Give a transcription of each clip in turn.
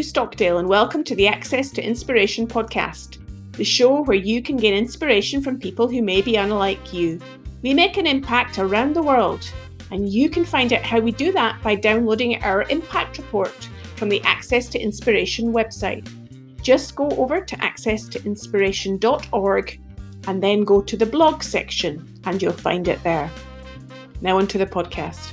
Stockdale, and welcome to the Access to Inspiration podcast, the show where you can gain inspiration from people who may be unlike you. We make an impact around the world, and you can find out how we do that by downloading our impact report from the Access to Inspiration website. Just go over to accesstoinspiration.org and then go to the blog section and you'll find it there. Now onto the podcast.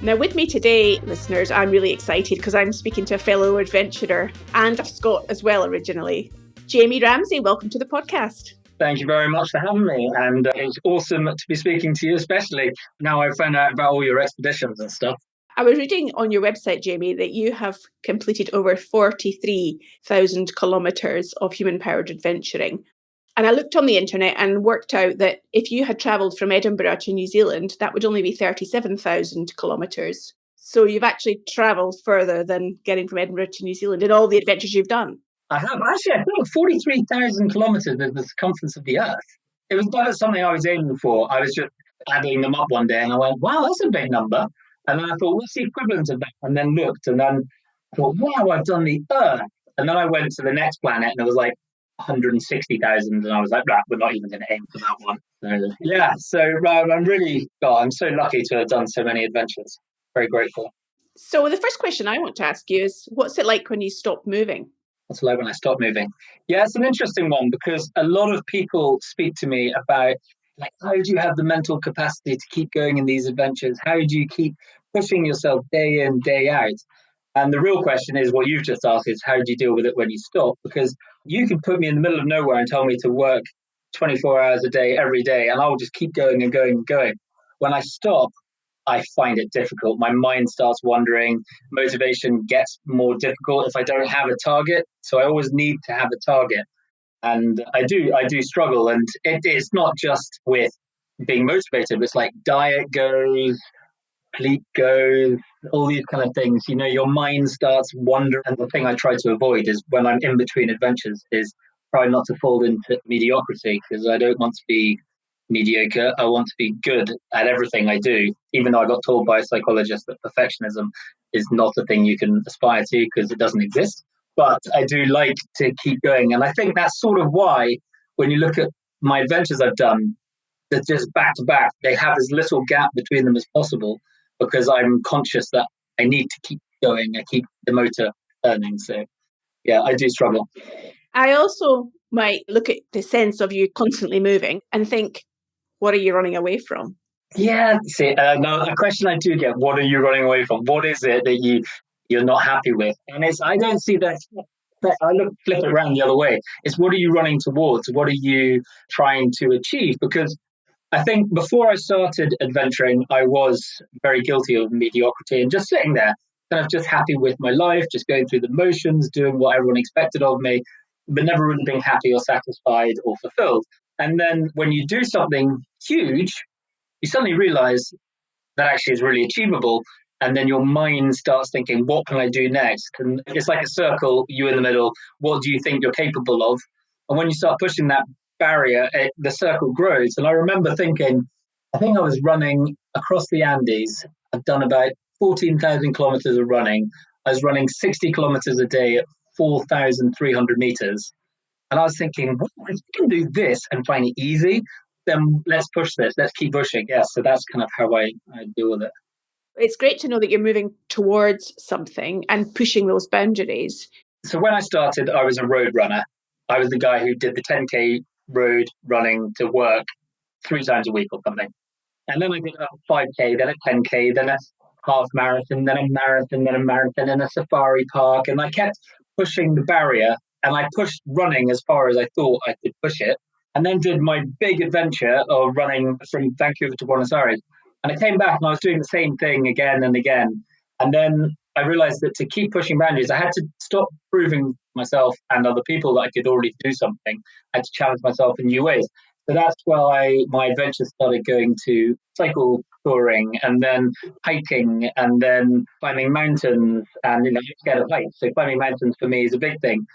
Now with me today, listeners, I'm really excited because I'm speaking to a fellow adventurer and a Scot as well originally. Jamie Ramsay, welcome to the podcast. Thank you very much for having me, and it's awesome to be speaking to you, especially now I've found out about all your expeditions and stuff. I was reading on your website, Jamie, that you have completed over 43,000 kilometres of human-powered adventuring. And I looked on the internet and worked out that if you had travelled from Edinburgh to New Zealand, that would only be 37,000 kilometres. So you've actually travelled further than getting from Edinburgh to New Zealand in all the adventures you've done. I have. Actually, I think 43,000 kilometres is the circumference of the Earth. It was never something I was aiming for. I was just adding them up one day and I went, wow, that's a big number. And then I thought, what's the equivalent of that? And then looked and then thought, wow, I've done the Earth. And then I went to the next planet and it was like 160,000. And I was like, right, we're not even going to aim for that one. So I'm so lucky to have done so many adventures. Very grateful. So the first question I want to ask you is, what's it like when you stop moving? What's it like when I stop moving? Yeah, it's an interesting one because a lot of people speak to me about, like, how do you have the mental capacity to keep going in these adventures? How do you keep pushing yourself day in, day out? And the real question is what you've just asked is, how do you deal with it when you stop? Because you can put me in the middle of nowhere and tell me to work 24 hours a day, every day, and I'll just keep going and going and going. When I stop, I find it difficult. My mind starts wandering. Motivation gets more difficult if I don't have a target. So I always need to have a target. And I do struggle. And it's not just with being motivated. It's like diet goes, sleep goes, all these kind of things. You know, your mind starts wandering. And the thing I try to avoid is when I'm in between adventures is try not to fall into mediocrity, because I don't want to be mediocre. I want to be good at everything I do, even though I got told by a psychologist that perfectionism is not a thing you can aspire to because it doesn't exist. But I do like to keep going. And I think that's sort of why when you look at my adventures I've done, they're just back to back. They have as little gap between them as possible because I'm conscious that I need to keep going. I keep the motor turning. So yeah, I do struggle. I also might look at the sense of you constantly moving and think, what are you running away from? Yeah, see, no, a question I do get, what are you running away from? What is it that you're not happy with? And I don't see that. I flip it around the other way. It's what are you running towards? What are you trying to achieve? Because I think before I started adventuring, I was very guilty of mediocrity and just sitting there, kind of just happy with my life, just going through the motions, doing what everyone expected of me, but never really being happy or satisfied or fulfilled. And then when you do something huge, you suddenly realize that actually is really achievable. And then your mind starts thinking, what can I do next? And it's like a circle, you in the middle. What do you think you're capable of? And when you start pushing that barrier, the circle grows. And I remember thinking, I think I was running across the Andes. I've done about 14,000 kilometers of running. I was running 60 kilometers a day at 4,300 meters. And I was thinking, well, if you can do this and find it easy, then let's push this. Let's keep pushing. Yeah, so that's kind of how I deal with it. It's great to know that you're moving towards something and pushing those boundaries. So when I started, I was a road runner. I was the guy who did the 10K road running to work 3 times a week or something. And then I did a 5K, then a 10K, then a half marathon, then a marathon, then a marathon, and a safari park. And I kept pushing the barrier. And I pushed running as far as I thought I could push it, and then did my big adventure of running from Vancouver to Buenos Aires. And I came back and I was doing the same thing again and again. And then I realized that to keep pushing boundaries, I had to stop proving myself and other people that I could already do something. I had to challenge myself in new ways. So that's why my adventures started going to cycle touring and then hiking and then climbing mountains. And, I'm scared of heights. So climbing mountains for me is a big thing.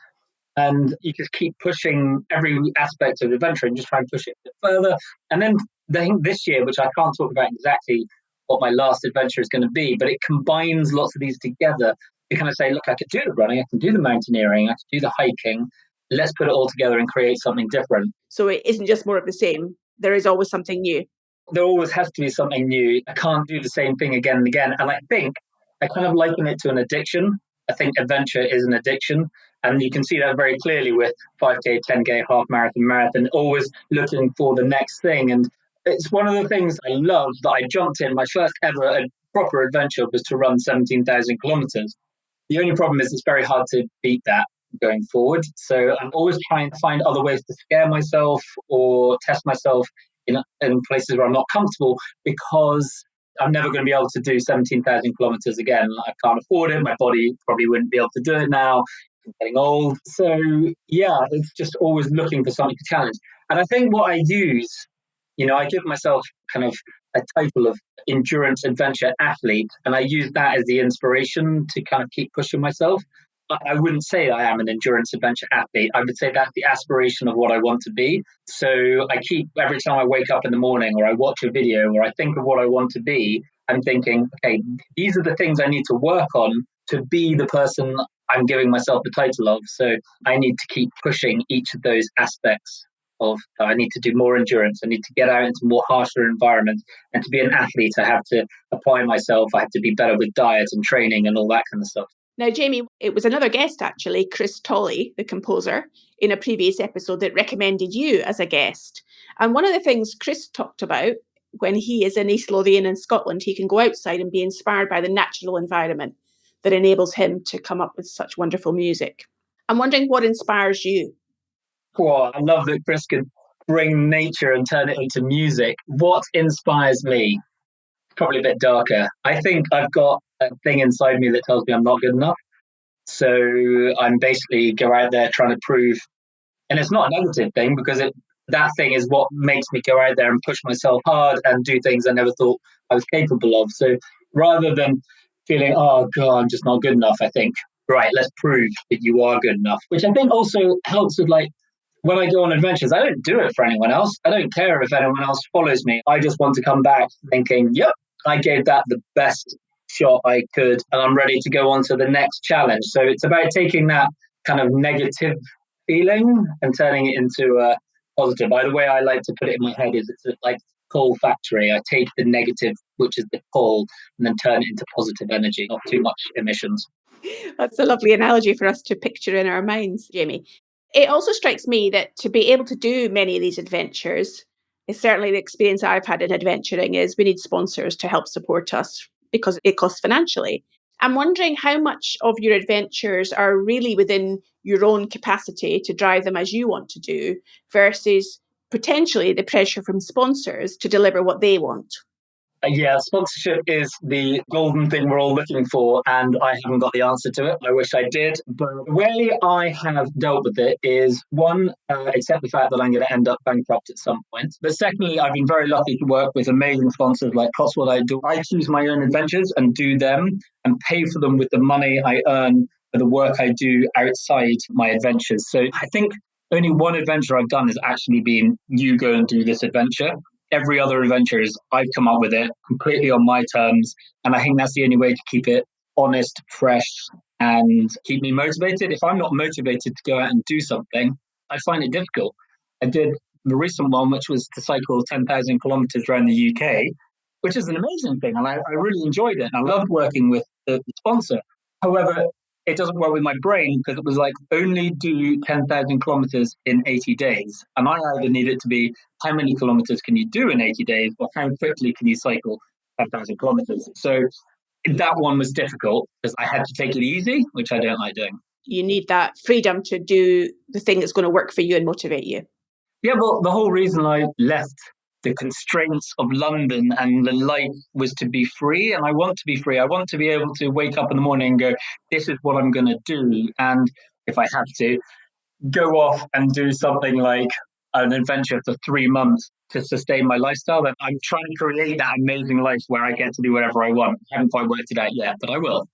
And you just keep pushing every aspect of the adventure and just try and push it a bit further. And then I think this year, which I can't talk about exactly what my last adventure is going to be, but it combines lots of these together. You kind of say, look, I could do the running, I can do the mountaineering, I can do the hiking. Let's put it all together and create something different. So it isn't just more of the same. There is always something new. There always has to be something new. I can't do the same thing again and again. And I think I kind of liken it to an addiction. I think adventure is an addiction. And you can see that very clearly with 5K, 10K, half marathon, always looking for the next thing. And it's one of the things I love that I jumped in. My first ever proper adventure was to run 17,000 kilometers. The only problem is it's very hard to beat that going forward. So I'm always trying to find other ways to scare myself or test myself in places where I'm not comfortable, because I'm never going to be able to do 17,000 kilometers again. I can't afford it. My body probably wouldn't be able to do it now. I'm getting old. So yeah, it's just always looking for something to challenge. And I think what I use, I give myself kind of a title of endurance adventure athlete, and I use that as the inspiration to kind of keep pushing myself. I wouldn't say I am an endurance adventure athlete. I would say that's the aspiration of what I want to be. So I keep, every time I wake up in the morning or I watch a video or I think of what I want to be, I'm thinking, okay, these are the things I need to work on to be the person I'm giving myself the title of. So I need to keep pushing each of those aspects of, I need to do more endurance. I need to get out into more harsher environments. And to be an athlete, I have to apply myself. I have to be better with diet and training and all that kind of stuff. Now, Jamie, it was another guest, actually, Chris Tolley, the composer, in a previous episode that recommended you as a guest. And one of the things Chris talked about, when he is in East Lothian in Scotland, he can go outside and be inspired by the natural environment that enables him to come up with such wonderful music. I'm wondering what inspires you? Well, I love that Chris could bring nature and turn it into music. What inspires me? Probably a bit darker. I think I've got a thing inside me that tells me I'm not good enough. So I'm basically go out there trying to prove, and it's not a negative thing, because that thing is what makes me go out there and push myself hard and do things I never thought I was capable of. So rather than feeling, oh God, I'm just not good enough, I think, right, let's prove that you are good enough, which I think also helps with, like, when I go on adventures, I don't do it for anyone else. I don't care if anyone else follows me. I just want to come back thinking, yep, I gave that the best shot I could, and I'm ready to go on to the next challenge. So it's about taking that kind of negative feeling and turning it into a positive. The way I like to put it in my head is it's like coal factory. I take the negative, which is the coal, and then turn it into positive energy, not too much emissions. That's a lovely analogy for us to picture in our minds, Jamie. It also strikes me that to be able to do many of these adventures, is certainly the experience I've had in adventuring, is we need sponsors to help support us because it costs financially. I'm wondering how much of your adventures are really within your own capacity to drive them as you want to do versus potentially the pressure from sponsors to deliver what they want. Yeah, sponsorship is the golden thing we're all looking for, and I haven't got the answer to it. I wish I did. But the way I have dealt with it is, one, accept the fact that I'm going to end up bankrupt at some point. But secondly, I've been very lucky to work with amazing sponsors like Cotswold. I choose my own adventures and do them and pay for them with the money I earn for the work I do outside my adventures. So I think only one adventure I've done has actually been, you go and do this adventure. Every other adventure is I've come up with it completely on my terms. And I think that's the only way to keep it honest, fresh, and keep me motivated. If I'm not motivated to go out and do something, I find it difficult. I did the recent one, which was to cycle 10,000 kilometers around the UK, which is an amazing thing. And I really enjoyed it. And I loved working with the sponsor. However, it doesn't work with my brain, because it was like, only do 10,000 kilometers in 80 days. And I either need it to be, how many kilometers can you do in 80 days, or how quickly can you cycle 10,000 kilometers? So that one was difficult because I had to take it easy, which I don't like doing. You need that freedom to do the thing that's going to work for you and motivate you. Yeah, well, the whole reason I left the constraints of London and the life was to be free. And I want to be free. I want to be able to wake up in the morning and go, this is what I'm going to do. And if I have to, go off and do something like an adventure for 3 months to sustain my lifestyle. Then I'm trying to create that amazing life where I get to do whatever I want. I haven't quite worked it out yet, but I will.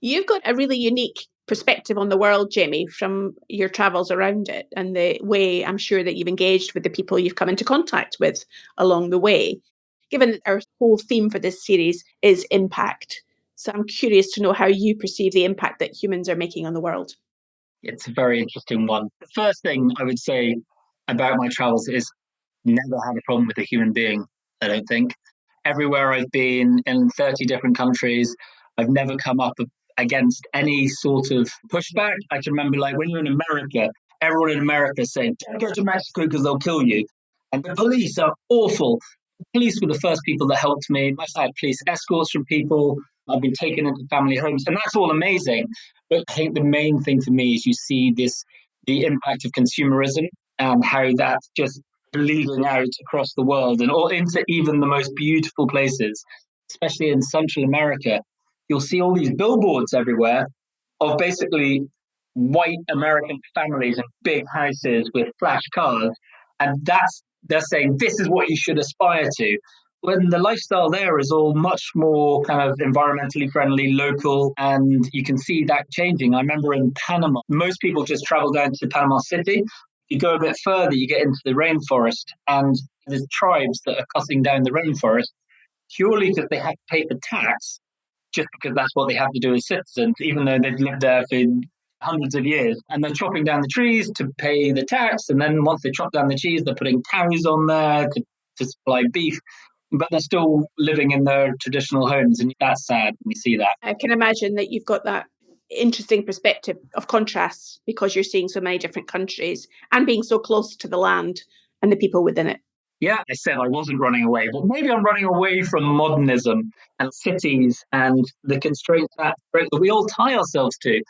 You've got a really unique perspective on the world, Jamie, from your travels around it and the way I'm sure that you've engaged with the people you've come into contact with along the way. Given that our whole theme for this series is impact, So I'm curious to know how you perceive the impact that humans are making on the world. It's a very interesting one. The first thing I would say about my travels is never had a problem with a human being, I don't think. Everywhere I've been in 30 different countries, I've never come up against any sort of pushback. I can remember, like, when you're in America, everyone in America is saying, don't go to Mexico because they'll kill you. And the police are awful. The police were the first people that helped me. I had police escorts from people. I've been taken into family homes, and that's all amazing. But I think the main thing for me is you see the impact of consumerism and how that's just bleeding out across the world and all into even the most beautiful places, especially in Central America. You'll see all these billboards everywhere of basically white American families in big houses with flash cars. And they're saying this is what you should aspire to. When the lifestyle there is all much more kind of environmentally friendly, local, and you can see that changing. I remember in Panama, most people just travel down to Panama City. You go a bit further, you get into the rainforest, and there's tribes that are cutting down the rainforest purely because they have to pay the tax, just because that's what they have to do as citizens, even though they've lived there for hundreds of years. And they're chopping down the trees to pay the tax. And then once they chop down the trees, they're putting cows on there to supply beef. But they're still living in their traditional homes. And that's sad when you see that. I can imagine that you've got that interesting perspective of contrasts because you're seeing so many different countries and being so close to the land and the people within it. Yeah, I said I wasn't running away, but maybe I'm running away from modernism and cities and the constraints that we all tie ourselves to.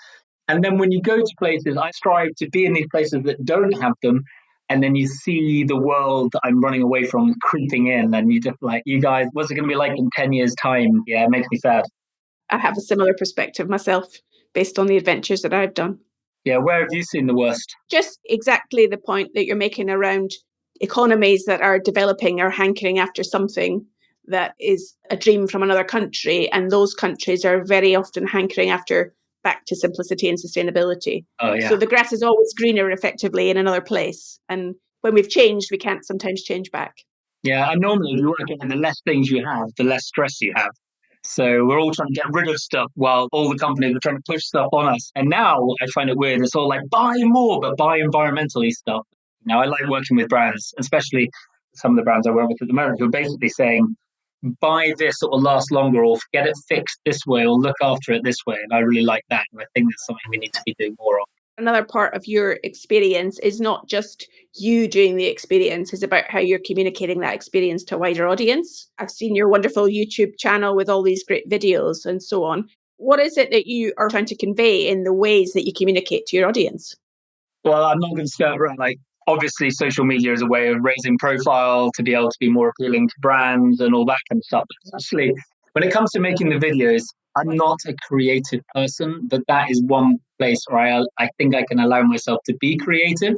And then when you go to places, I strive to be in these places that don't have them. And then you see the world that I'm running away from creeping in. And you just like, you guys, what's it going to be like in 10 years' time? Yeah, it makes me sad. I have a similar perspective myself based on the adventures that I've done. Yeah, where have you seen the worst? Just exactly the point that you're making around economies that are developing are hankering after something that is a dream from another country. And those countries are very often hankering after back to simplicity and sustainability. Oh, yeah. So the grass is always greener effectively in another place. And when we've changed, we can't sometimes change back. Yeah, and normally if you want to get the less things you have, the less stress you have. So we're all trying to get rid of stuff while all the companies are trying to push stuff on us. And now I find it weird. It's all like buy more, but buy environmentally stuff. Now I like working with brands, especially some of the brands I work with at the moment, who are basically saying, buy this, it will last longer, or get it fixed this way, or look after it this way. And I really like that. And I think that's something we need to be doing more of. Another part of your experience is not just you doing the experience, it's about how you're communicating that experience to a wider audience. I've seen your wonderful YouTube channel with all these great videos and so on. What is it that you are trying to convey in the ways that you communicate to your audience? Well, I'm not going to start around like, obviously social media is a way of raising profile to be able to be more appealing to brands and all that kind of stuff. But actually, when it comes to making the videos, I'm not a creative person, but that is one place where I think I can allow myself to be creative.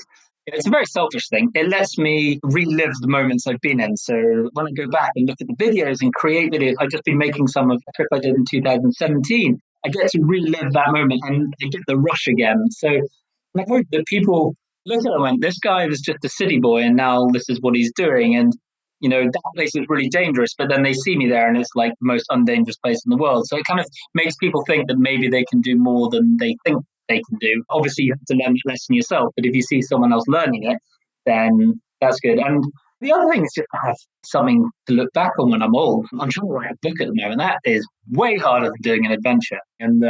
It's a very selfish thing. It lets me relive the moments I've been in. So when I go back and look at the videos and create videos, I've just been making some of the trip I did in 2017. I get to relive that moment and I get the rush again. So I hope that people look at it and went, this guy was just a city boy and now this is what he's doing. And, you know, that place is really dangerous. But then they see me there and it's like the most undangerous place in the world. So it kind of makes people think that maybe they can do more than they think they can do. Obviously, you have to learn the lesson yourself. But if you see someone else learning it, then that's good. And the other thing is just to have something to look back on when I'm old. I'm trying to write a book at the moment. That is way harder than doing an adventure. And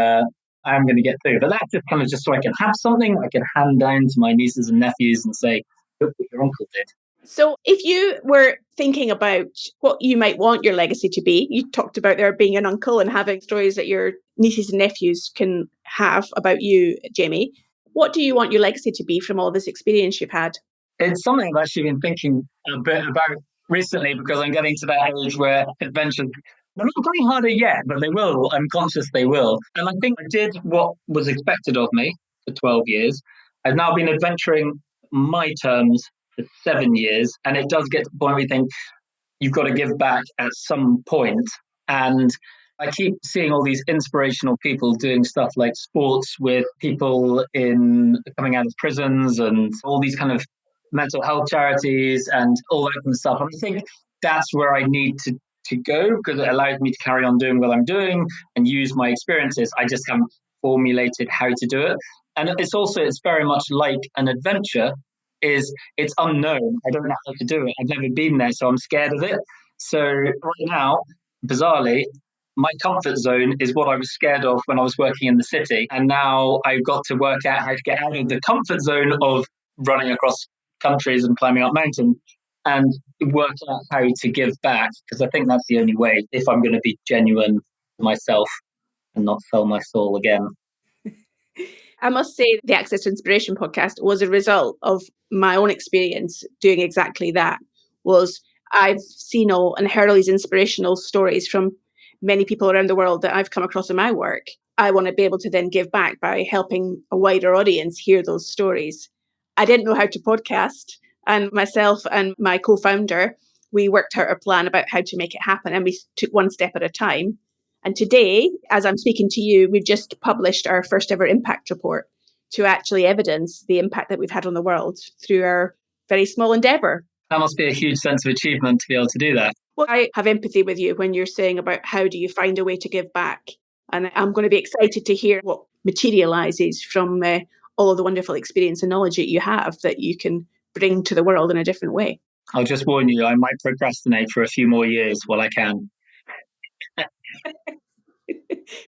I'm going to get through. But that's just kind of just so I can have something I can hand down to my nieces and nephews and say, look what your uncle did. So if you were thinking about what you might want your legacy to be, you talked about there being an uncle and having stories that your nieces and nephews can have about you, Jamie. What do you want your legacy to be from all this experience you've had? It's something I've actually been thinking a bit about recently because I'm getting to that age where adventures, they're not going harder yet, but they will. I'm conscious they will. And I think I did what was expected of me for 12 years. I've now been adventuring my terms for 7 years. And it does get to the point where you think you've got to give back at some point. And I keep seeing all these inspirational people doing stuff like sports with people in coming out of prisons and all these kind of mental health charities and all that kind of stuff. And I think that's where I need to to go because it allows me to carry on doing what I'm doing and use my experiences. I just haven't formulated how to do it. And it's very much like an adventure. It's unknown. I don't know how to do it. I've never been there, so I'm scared of it. So right now, bizarrely, my comfort zone is what I was scared of when I was working in the city. And now I've got to work out how to get out of the comfort zone of running across countries and climbing up mountains and work out how to give back, because I think that's the only way if I'm going to be genuine to myself and not sell my soul again. I must say the Access to Inspiration podcast was a result of my own experience doing exactly that. Was I've seen all and heard all these inspirational stories from many people around the world that I've come across in my work. I want to be able to then give back by helping a wider audience hear those stories. I didn't know how to podcast, and myself and my co-founder, we worked out a plan about how to make it happen, and we took one step at a time. And today, as I'm speaking to you, we've just published our first ever impact report to actually evidence the impact that we've had on the world through our very small endeavour. That must be a huge sense of achievement to be able to do that. Well, I have empathy with you when you're saying about how do you find a way to give back. And I'm going to be excited to hear what materialises from all of the wonderful experience and knowledge that you have that you can bring to the world in a different way. I'll just warn you, I might procrastinate for a few more years while I can.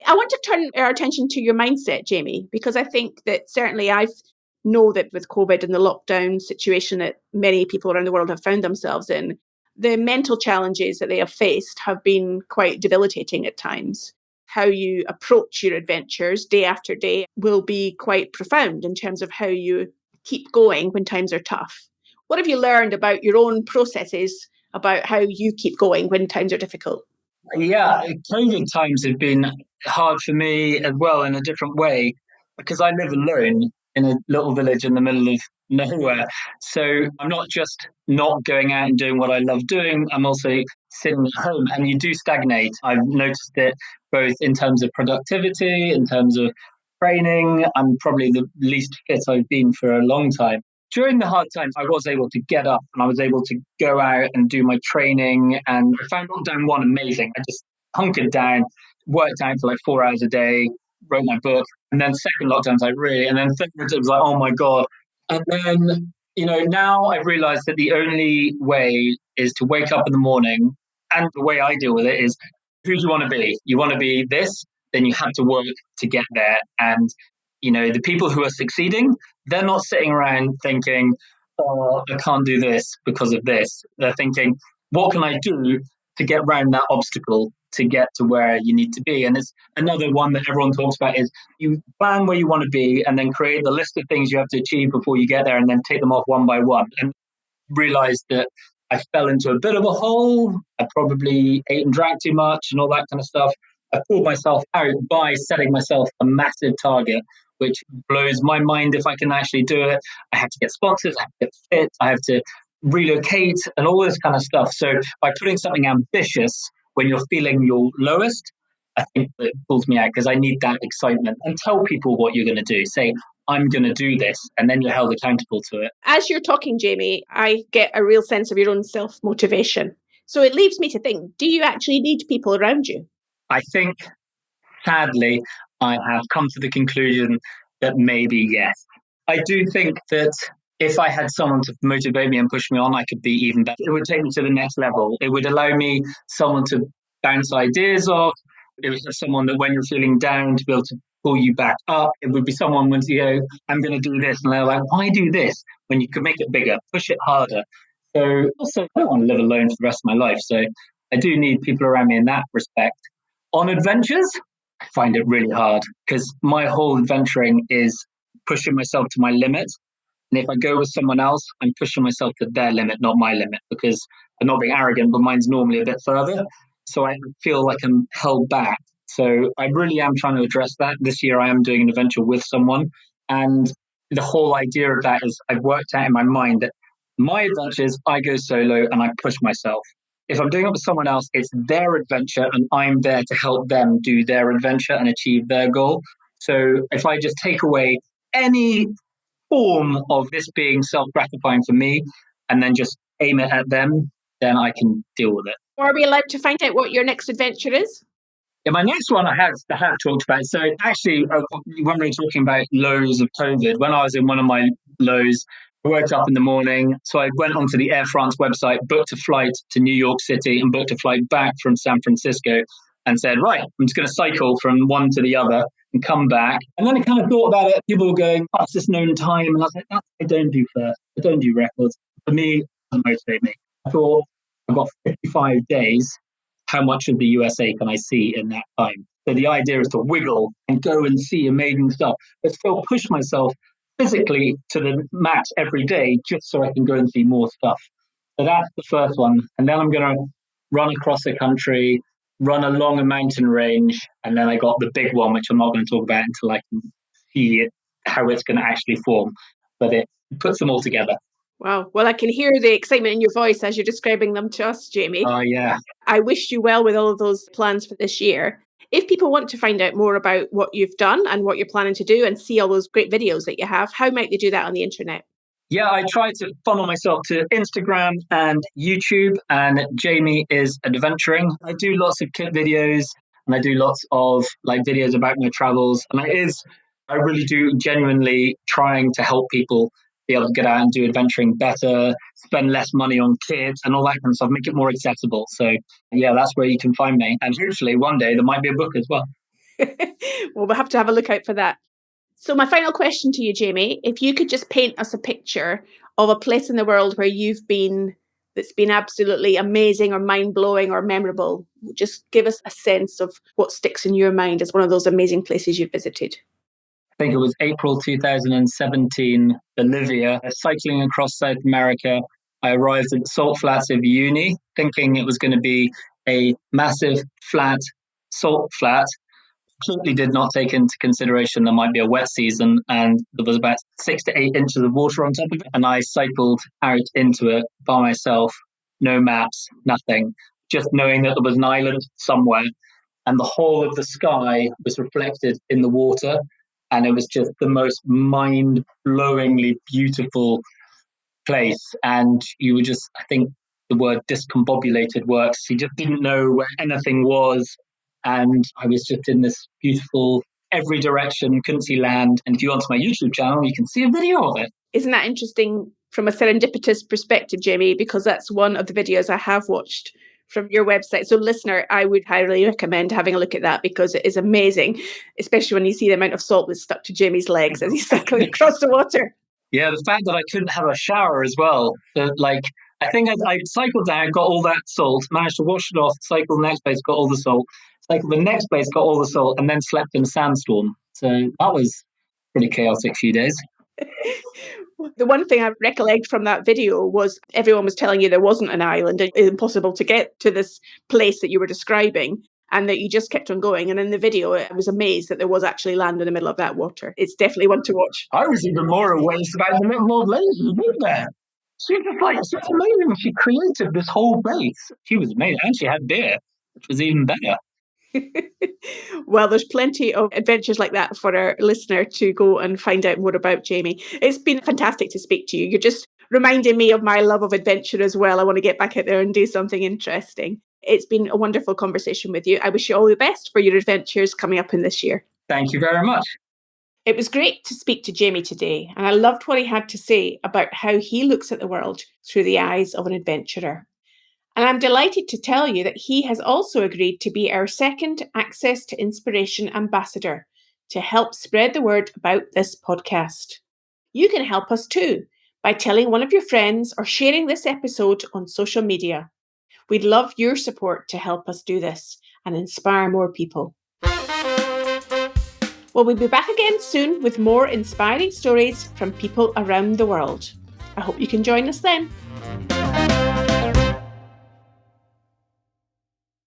I want to turn our attention to your mindset, Jamie, because I think that certainly I know that with COVID and the lockdown situation that many people around the world have found themselves in, the mental challenges that they have faced have been quite debilitating at times. How you approach your adventures day after day will be quite profound in terms of how you keep going when times are tough. What have you learned about your own processes about how you keep going when times are difficult? Yeah, COVID times have been hard for me as well in a different way because I live alone in a little village in the middle of nowhere. So I'm not just not going out and doing what I love doing, I'm also sitting at home and you do stagnate. I've noticed it both in terms of productivity, in terms of training. I'm probably the least fit I've been for a long time. During the hard times, I was able to get up and I was able to go out and do my training. And I found lockdown one amazing. I just hunkered down, worked out for like 4 hours a day, wrote my book. And then second lockdowns, and then third, it was like, oh my God. And then, now I've realized that the only way is to wake up in the morning. And the way I deal with it is, who do you want to be? You want to be this, then you have to work to get there. And, the people who are succeeding, they're not sitting around thinking, oh, I can't do this because of this. They're thinking, what can I do to get around that obstacle to get to where you need to be? And it's another one that everyone talks about is you plan where you want to be and then create the list of things you have to achieve before you get there and then take them off one by one. And realized that I fell into a bit of a hole. I probably ate and drank too much and all that kind of stuff. I pulled myself out by setting myself a massive target, which blows my mind if I can actually do it. I have to get sponsors, I have to get fit, I have to relocate and all this kind of stuff. So by putting something ambitious when you're feeling your lowest, I think it pulls me out because I need that excitement. And tell people what you're going to do. Say, I'm going to do this, and then you're held accountable to it. As you're talking, Jamie, I get a real sense of your own self-motivation. So it leaves me to think, do you actually need people around you? I think, sadly, I have come to the conclusion that maybe yes. I do think that if I had someone to motivate me and push me on, I could be even better. It would take me to the next level. It would allow me someone to bounce ideas off. It was someone that when you're feeling down to be able to pull you back up. It would be someone when you go, I'm going to do this. And they're like, why do this when you could make it bigger, push it harder? So also, I don't want to live alone for the rest of my life. So I do need people around me in that respect. On adventures, I find it really hard because my whole adventuring is pushing myself to my limit. And if I go with someone else, I'm pushing myself to their limit, not my limit, because I'm not being arrogant, but mine's normally a bit further. So I feel like I'm held back. So I really am trying to address that. This year I am doing an adventure with someone. And the whole idea of that is I've worked out in my mind that my adventures, I go solo and I push myself. If I'm doing it with someone else, it's their adventure and I'm there to help them do their adventure and achieve their goal. So if I just take away any form of this being self-gratifying for me and then just aim it at them, then I can deal with it. Are we allowed to find out what your next adventure is? Yeah, my next one I have talked about. So actually, when we were talking about lows of COVID, when I was in one of my lows, I woke up in the morning. So I went onto the Air France website, booked a flight to New York City and booked a flight back from San Francisco and said, right, I'm just going to cycle from one to the other and come back. And then I kind of thought about it. People were going, oh, it's this known time. And I was like, that's what I don't do first. I don't do records. For me, it doesn't motivate me. I thought, I've got 55 days. How much of the USA can I see in that time? So the idea is to wiggle and go and see amazing stuff, but still push myself physically to the max every day just so I can go and see more stuff. So that's the first one. And then I'm going to run across the country, run along a mountain range. And then I got the big one, which I'm not going to talk about until I can see it, how it's going to actually form. But it puts them all together. Wow. Well, I can hear the excitement in your voice as you're describing them to us, Jamie. Oh, yeah. I wish you well with all of those plans for this year. If people want to find out more about what you've done and what you're planning to do and see all those great videos that you have, how might they do that on the internet? Yeah, I try to funnel myself to Instagram and YouTube, and Jamie is adventuring. I do lots of kit videos and I do lots of videos about my travels. And I really do genuinely trying to help people be able to get out and do adventuring better, spend less money on kits and all that kind of stuff, make it more accessible. So yeah, that's where you can find me. And hopefully one day there might be a book as well. Well, we'll have to have a look out for that. So my final question to you, Jamie, if you could just paint us a picture of a place in the world where you've been that's been absolutely amazing or mind-blowing or memorable, just give us a sense of what sticks in your mind as one of those amazing places you've visited. I think it was April 2017, Bolivia, cycling across South America. I arrived at the salt flats of Uyuni, thinking it was going to be a massive flat salt flat. Completely did not take into consideration there might be a wet season, and there was about 6 to 8 inches of water on top of it. And I cycled out into it by myself, no maps, nothing, just knowing that there was an island somewhere, and the whole of the sky was reflected in the water. And it was just the most mind-blowingly beautiful place. And you were just, I think the word discombobulated works. You just didn't know where anything was. And I was just in this beautiful, every direction, couldn't see land. And if you go onto my YouTube channel, you can see a video of it. Isn't that interesting from a serendipitous perspective, Jamie? Because that's one of the videos I have watched from your website. So listener, I would highly recommend having a look at that because it is amazing, especially when you see the amount of salt that's stuck to Jamie's legs as he's cycling across the water. Yeah, the fact that I couldn't have a shower as well. I think I cycled down, got all that salt, managed to wash it off, cycled the next place, got all the salt, cycled the next place, got all the salt, and then slept in a sandstorm. So that was a pretty chaotic few days. The one thing I recollect from that video was everyone was telling you there wasn't an island and it's impossible to get to this place that you were describing and that you just kept on going. And in the video, I was amazed that there was actually land in the middle of that water. It's definitely one to watch. I was even more amazed about the little old lady who lived there. She was it's amazing. She created this whole place. She was amazing. And she had beer, which was even better. Well, there's plenty of adventures like that for our listener to go and find out more about, Jamie. It's been fantastic to speak to you. You're just reminding me of my love of adventure as well. I want to get back out there and do something interesting. It's been a wonderful conversation with you. I wish you all the best for your adventures coming up in this year. Thank you very much. It was great to speak to Jamie today, and I loved what he had to say about how he looks at the world through the eyes of an adventurer. And I'm delighted to tell you that he has also agreed to be our second Access to Inspiration ambassador to help spread the word about this podcast. You can help us too by telling one of your friends or sharing this episode on social media. We'd love your support to help us do this and inspire more people. Well, we'll be back again soon with more inspiring stories from people around the world. I hope you can join us then.